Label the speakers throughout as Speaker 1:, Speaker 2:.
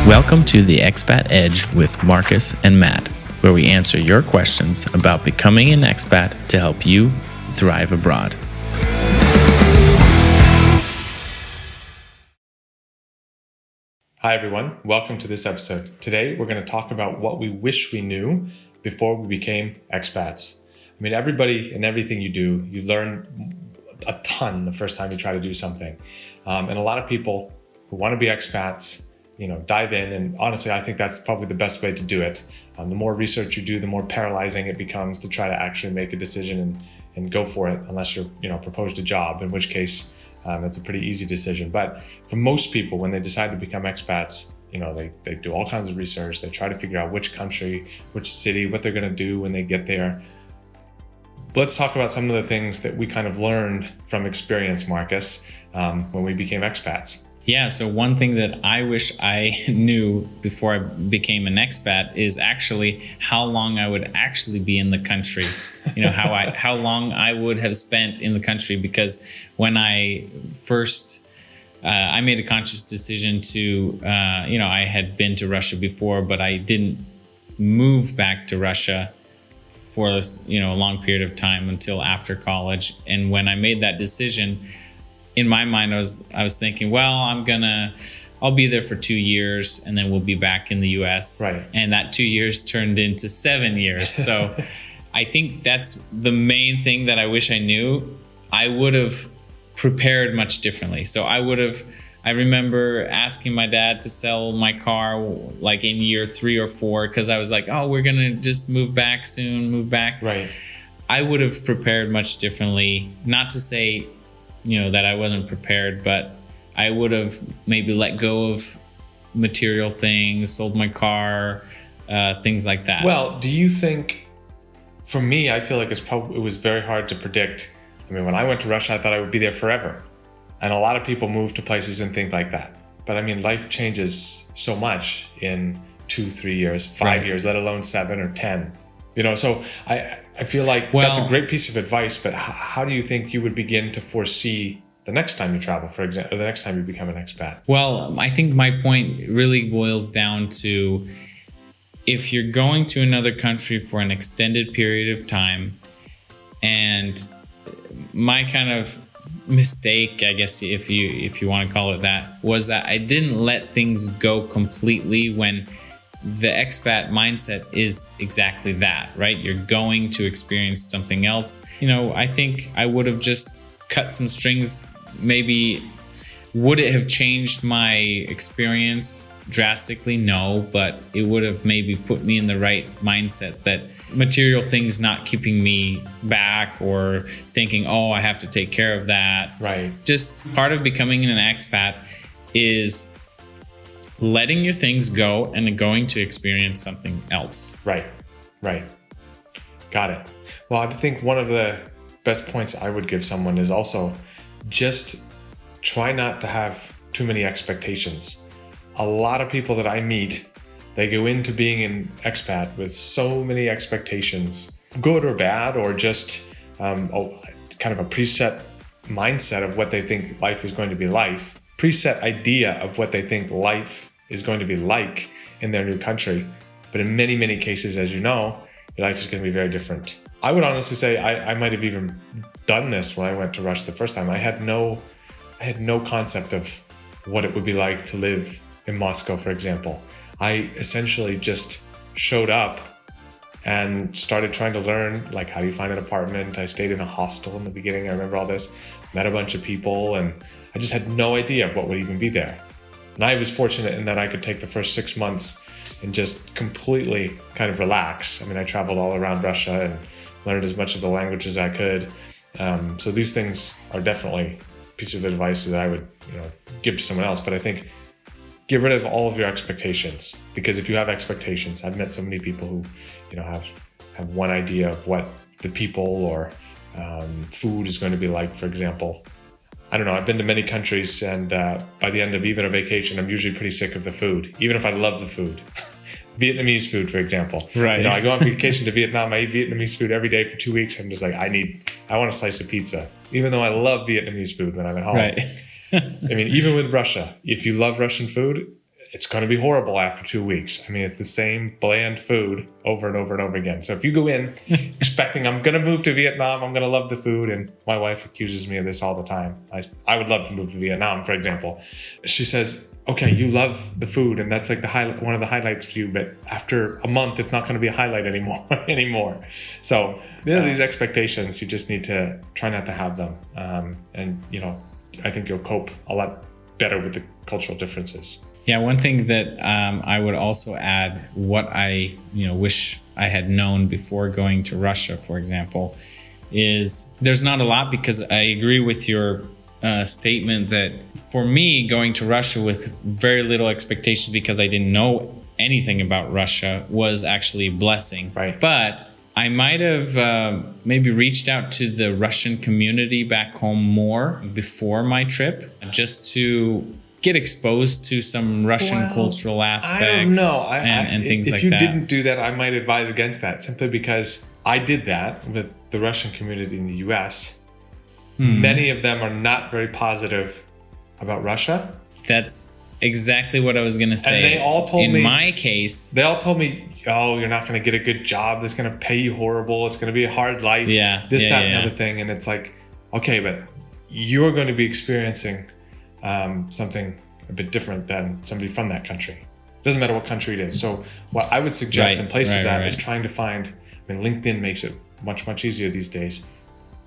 Speaker 1: Welcome to the Expat Edge with Marcus and Matt, where we answer your questions about becoming an expat to help you thrive abroad.
Speaker 2: Hi everyone, welcome to this episode. Today we're going to talk about what we wish we knew before we became expats. I mean, everybody and everything you do, you learn a ton the first time you try to do something. And a lot of people who want to be expats, dive in. And honestly, I think that's probably the best way to do it. The more research you do, the more paralyzing it becomes to try to actually make a decision and go for it, unless you're, proposed a job, in which case it's a pretty easy decision. But for most people, when they decide to become expats, they do all kinds of research. They try to figure out which country, which city, what they're going to do when they get there. Let's talk about some of the things that we kind of learned from experience, Marcus, when we became expats.
Speaker 3: Yeah, so one thing that I wish I knew before I became an expat is actually how long I would actually be in the country. How long I would have spent in the country, because when I first I made a conscious decision to I had been to Russia before, but I didn't move back to Russia for a long period of time until after college. And when I made that decision, in my mind, I was thinking, well, I'll be there for 2 years and then we'll be back in the US.
Speaker 2: Right.
Speaker 3: And that 2 years turned into 7 years. So I think that's the main thing that I wish I knew. I would have prepared much differently. So I remember asking my dad to sell my car like in year 3 or 4, because I was like, oh, we're going to just move back soon. Right. I would have prepared much differently. Not to say that I wasn't prepared, but I would have maybe let go of material things, sold my car, things like that.
Speaker 2: Well, do you think, for me, I feel like it was very hard to predict. I mean, when I went to Russia, I thought I would be there forever. And a lot of people move to places and think like that. But I mean, life changes so much in 2-3 years, 5 years, let alone 7 or 10. So I feel like that's a great piece of advice, but how do you think you would begin to foresee the next time you travel, for example, or the next time you become an expat?
Speaker 3: Well, I think my point really boils down to, if you're going to another country for an extended period of time, and my kind of mistake, I guess, if you want to call it that, was that I didn't let things go completely when the expat mindset is exactly that, right? You're going to experience something else. I think I would have just cut some strings. Maybe would it have changed my experience drastically? No, but it would have maybe put me in the right mindset, that material things not keeping me back or thinking, oh, I have to take care of that.
Speaker 2: Right. Just
Speaker 3: part of becoming an expat is letting your things go and going to experience something else.
Speaker 2: Right. Got it. Well, I think one of the best points I would give someone is also just try not to have too many expectations. A lot of people that I meet, they go into being an expat with so many expectations, good or bad, or just kind of a preset mindset of what they think life is going to be like, preset idea of what they think life is going to be like in their new country. But in many, many cases, as you know, your life is going to be very different. I would honestly say I might have even done this when I went to Russia the first time. I had no concept of what it would be like to live in Moscow, for example. I essentially just showed up and started trying to learn, like, how do you find an apartment? I stayed in a hostel in the beginning. I remember all this, met a bunch of people, and I just had no idea what would even be there. And I was fortunate in that I could take the first 6 months and just completely kind of relax. I mean, I traveled all around Russia and learned as much of the language as I could. So these things are definitely a piece of advice that I would give to someone else. But I think get rid of all of your expectations, because if you have expectations, I've met so many people who have one idea of what the people or food is going to be like, for example. I don't know, I've been to many countries, and by the end of even a vacation, I'm usually pretty sick of the food, even if I love the food. Vietnamese food, for example.
Speaker 3: Right.
Speaker 2: I go on vacation to Vietnam, I eat Vietnamese food every day for 2 weeks. I'm just like, I want a slice of pizza, even though I love Vietnamese food when I'm at home.
Speaker 3: Right.
Speaker 2: I mean, even with Russia, if you love Russian food, it's going to be horrible after 2 weeks. I mean, it's the same bland food over and over and over again. So if you go in expecting I'm going to move to Vietnam, I'm going to love the food, and my wife accuses me of this all the time. I would love to move to Vietnam, for example. She says, okay, you love the food, and that's like one of the highlights for you, but after a month, it's not going to be a highlight anymore. So these expectations, you just need to try not to have them. And, I think you'll cope a lot better with the cultural differences.
Speaker 3: Yeah, one thing that I would also add, what I wish I had known before going to Russia, for example, is there's not a lot, because I agree with your statement that for me, going to Russia with very little expectations because I didn't know anything about Russia was actually a blessing.
Speaker 2: Right.
Speaker 3: But I might have maybe reached out to the Russian community back home more before my trip, just to get exposed to some Russian cultural aspects.
Speaker 2: I don't know.
Speaker 3: And things like that.
Speaker 2: If you didn't do that, I might advise against that, simply because I did that with the Russian community in the US. Many of them are not very positive about Russia.
Speaker 3: That's exactly what I was going to say.
Speaker 2: And they all told me,
Speaker 3: in my case,
Speaker 2: they all told me, oh, you're not going to get a good job. It's going to pay you horrible. It's going to be a hard life. And other thing. And it's like, okay, but you're going to be experiencing something a bit different than somebody from that country. Doesn't matter what country it is. So what I would suggest in place of that is trying to find, LinkedIn makes it much, much easier these days.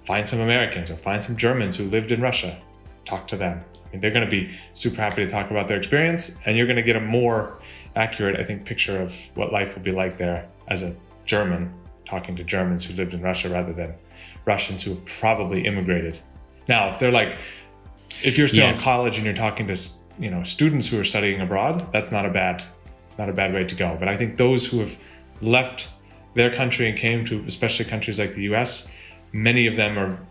Speaker 2: Find some Americans or find some Germans who lived in Russia. Talk to them. They're going to be super happy to talk about their experience, and you're going to get a more accurate, I think, picture of what life will be like there as a German talking to Germans who lived in Russia rather than Russians who have probably immigrated. Now, if you're still in college and you're talking to, students who are studying abroad, that's not a bad way to go. But I think those who have left their country and came to, especially countries like the US, many of them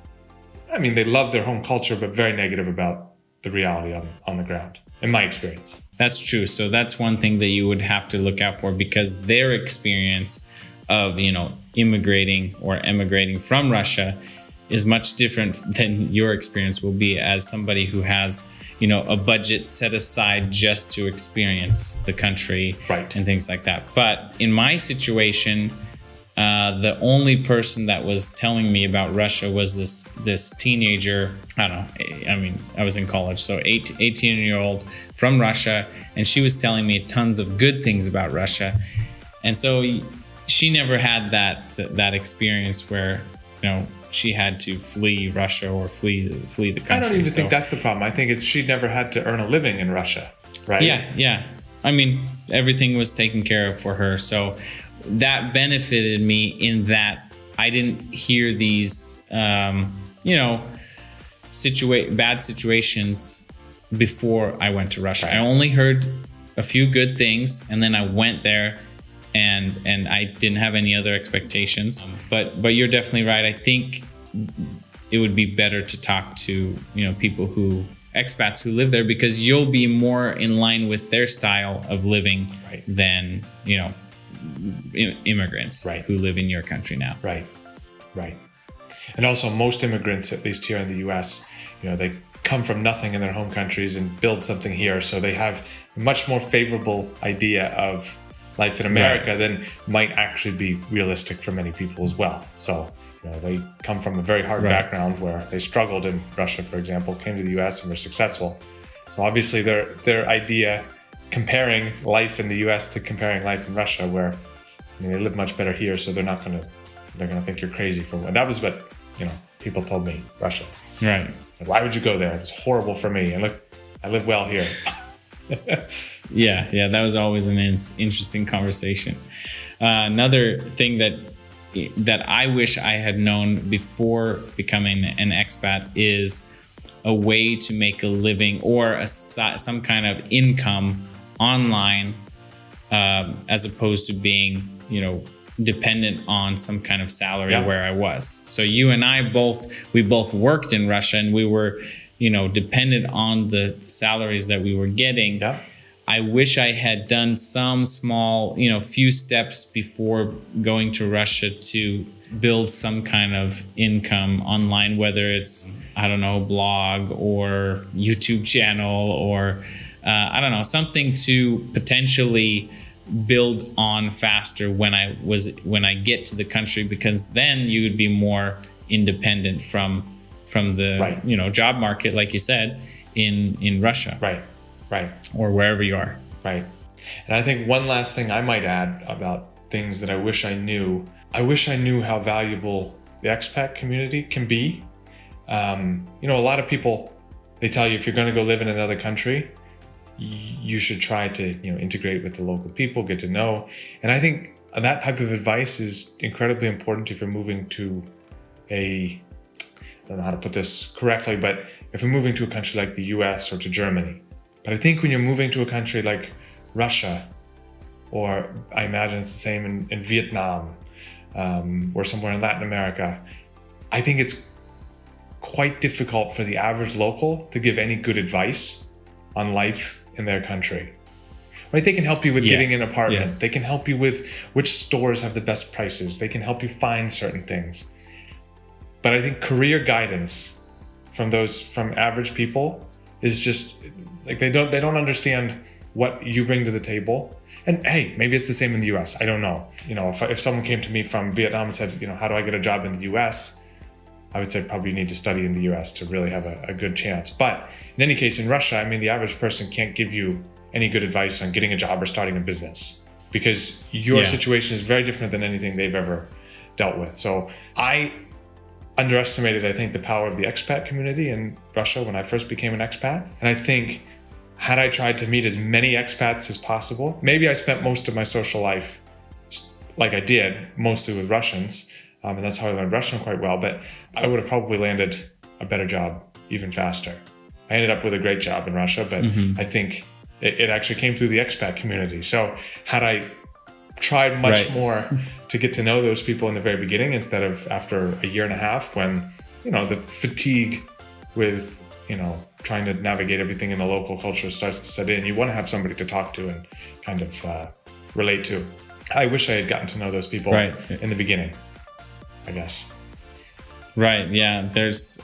Speaker 2: they love their home culture, but very negative about the reality on the ground, in my experience.
Speaker 3: That's true. So that's one thing that you would have to look out for, because their experience of, immigrating or emigrating from Russia is much different than your experience will be as somebody who has, a budget set aside just to experience the country and things like that. But in my situation, the only person that was telling me about Russia was this teenager. I was in college, so 18-year-old from Russia, and she was telling me tons of good things about Russia. And so she never had that experience where, she had to flee Russia or flee the country.
Speaker 2: I don't even think that's the problem. I think it's she never had to earn a living in Russia, right?
Speaker 3: Yeah. Everything was taken care of for her. So that benefited me in that I didn't hear these, bad situations before I went to Russia. I only heard a few good things, and then I went there and I didn't have any other expectations. But you're definitely right. I think it would be better to talk to, people expats who live there, because you'll be more in line with their style of living than, immigrants who live in your country now. Right.
Speaker 2: And also most immigrants, at least here in the US, they come from nothing in their home countries and build something here. So they have a much more favorable idea of life in America than might actually be realistic for many people as well. So, they come from a very hard background where they struggled in Russia, for example, came to the US and were successful. So obviously their idea, comparing life in the US to comparing life in Russia, where they live much better here, so they're gonna think you're crazy for what. That was what people told me, Russians.
Speaker 3: Right.
Speaker 2: Why would you go there? It's horrible for me. And look, I live well here.
Speaker 3: Yeah, that was always an interesting conversation. Another thing that I wish I had known before becoming an expat is a way to make a living or some kind of income online, as opposed to being, dependent on some kind of salary where I was. So you and I both worked in Russia, and we were, dependent on the salaries that we were getting. Yeah. I wish I had done some small, few steps before going to Russia to build some kind of income online, whether it's, blog or YouTube channel or I don't know, something to potentially build on faster when I get to the country, because then you would be more independent from the
Speaker 2: Right.
Speaker 3: Job market, like you said, in Russia,
Speaker 2: Right.
Speaker 3: or wherever you are.
Speaker 2: Right. And I think one last thing I might add about things that I wish I knew. I wish I knew how valuable the expat community can be. A lot of people, they tell you if you're going to go live in another country, you should try to integrate with the local people, get to know. And I think that type of advice is incredibly important if you're moving to I don't know how to put this correctly, but if you're moving to a country like the US or to Germany. But I think when you're moving to a country like Russia, or I imagine it's the same in Vietnam, or somewhere in Latin America, I think it's quite difficult for the average local to give any good advice on life in their country. Right? They can help you with getting an apartment.
Speaker 3: Yes.
Speaker 2: They can help you with which stores have the best prices. They can help you find certain things. But I think career guidance from average people is just like they don't understand what you bring to the table. And hey, maybe it's the same in the US. I don't know. If someone came to me from Vietnam and said, how do I get a job in the US? I would say probably you need to study in the US to really have a good chance. But in any case, in Russia, the average person can't give you any good advice on getting a job or starting a business, because your situation is very different than anything they've ever dealt with. So I underestimated, I think, the power of the expat community in Russia when I first became an expat. And I think had I tried to meet as many expats as possible, maybe I spent most of my social life like I did, mostly with Russians. And that's how I learned Russian quite well, but I would have probably landed a better job even faster. I ended up with a great job in Russia, but I think it actually came through the expat community. So had I tried much more to get to know those people in the very beginning, instead of after a year and a half when, the fatigue with, trying to navigate everything in the local culture starts to set in, you want to have somebody to talk to and kind of relate to. I wish I had gotten to know those people in the beginning, I guess.
Speaker 3: Right. Yeah. There's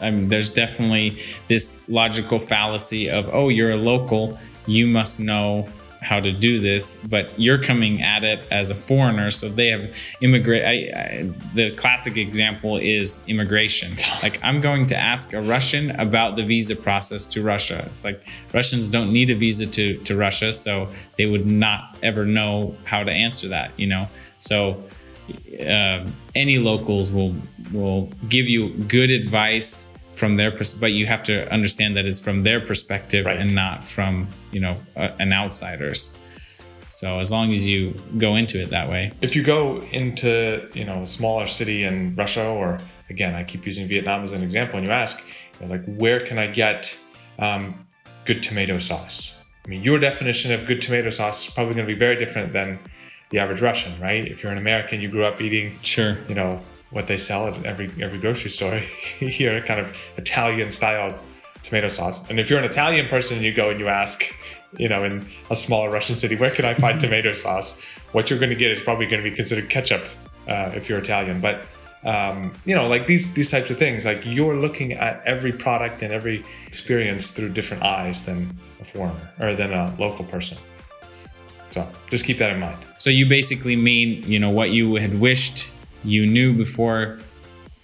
Speaker 3: definitely this logical fallacy of, oh, you're a local, you must know how to do this, but you're coming at it as a foreigner. So they have the classic example is immigration. Like, I'm going to ask a Russian about the visa process to Russia. It's like Russians don't need a visa to Russia, so they would not ever know how to answer that, So any locals will give you good advice from their but you have to understand that it's from their perspective and not from an outsider's. So as long as you go into it that way.
Speaker 2: If you go into a smaller city in Russia, or again, I keep using Vietnam as an example, and you ask where can I get good tomato sauce? Your definition of good tomato sauce is probably going to be very different than the average Russian, right? If you're an American, you grew up eating what they sell at every grocery store here, kind of Italian style tomato sauce. And if you're an Italian person and you go and you ask, in a smaller Russian city, where can I find tomato sauce? What you're going to get is probably going to be considered ketchup if you're Italian. But these types of things, like you're looking at every product and every experience through different eyes than a foreigner or than a local person. So just keep that in mind. So
Speaker 3: you basically mean, what you had wished you knew before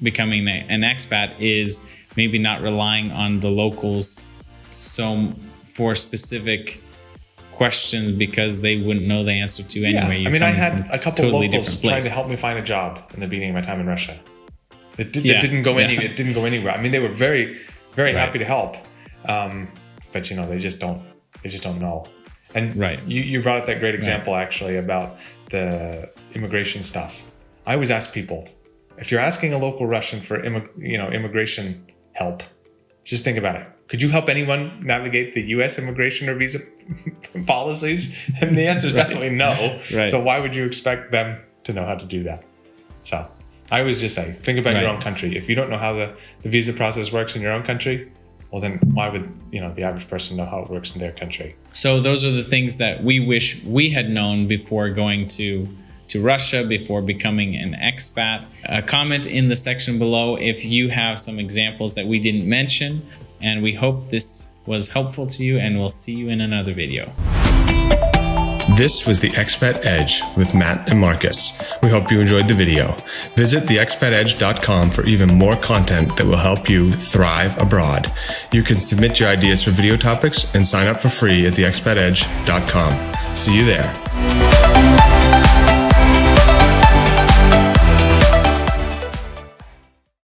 Speaker 3: becoming an expat is maybe not relying on the locals for specific questions, because they wouldn't know the answer to anyway.
Speaker 2: I had a couple totally locals trying to help me find a job in the beginning of my time in Russia. It didn't go anywhere. They were very, very happy to help, but they just don't know. And you brought up that great example actually about the immigration stuff. I always ask people, if you're asking a local Russian for immigration help, just think about it. Could you help anyone navigate the U.S. immigration or visa policies? And the answer is definitely no. So why would you expect them to know how to do that? So I always just say, think about your own country. If you don't know how the visa process works in your own country, well, then why would the average person know how it works in their country? So those are the things that we wish we had known before going to Russia, before becoming an expat. Comment in the section below if you have some examples that we didn't mention, and we hope this
Speaker 3: was helpful to you, and we'll see you in another video.
Speaker 2: This was the Expat Edge with Matt and Marcus. We hope you enjoyed the video. Visit theexpatedge.com for even more content that will help you thrive abroad. You can submit your ideas for video topics and sign up for free at theexpatedge.com. See you there.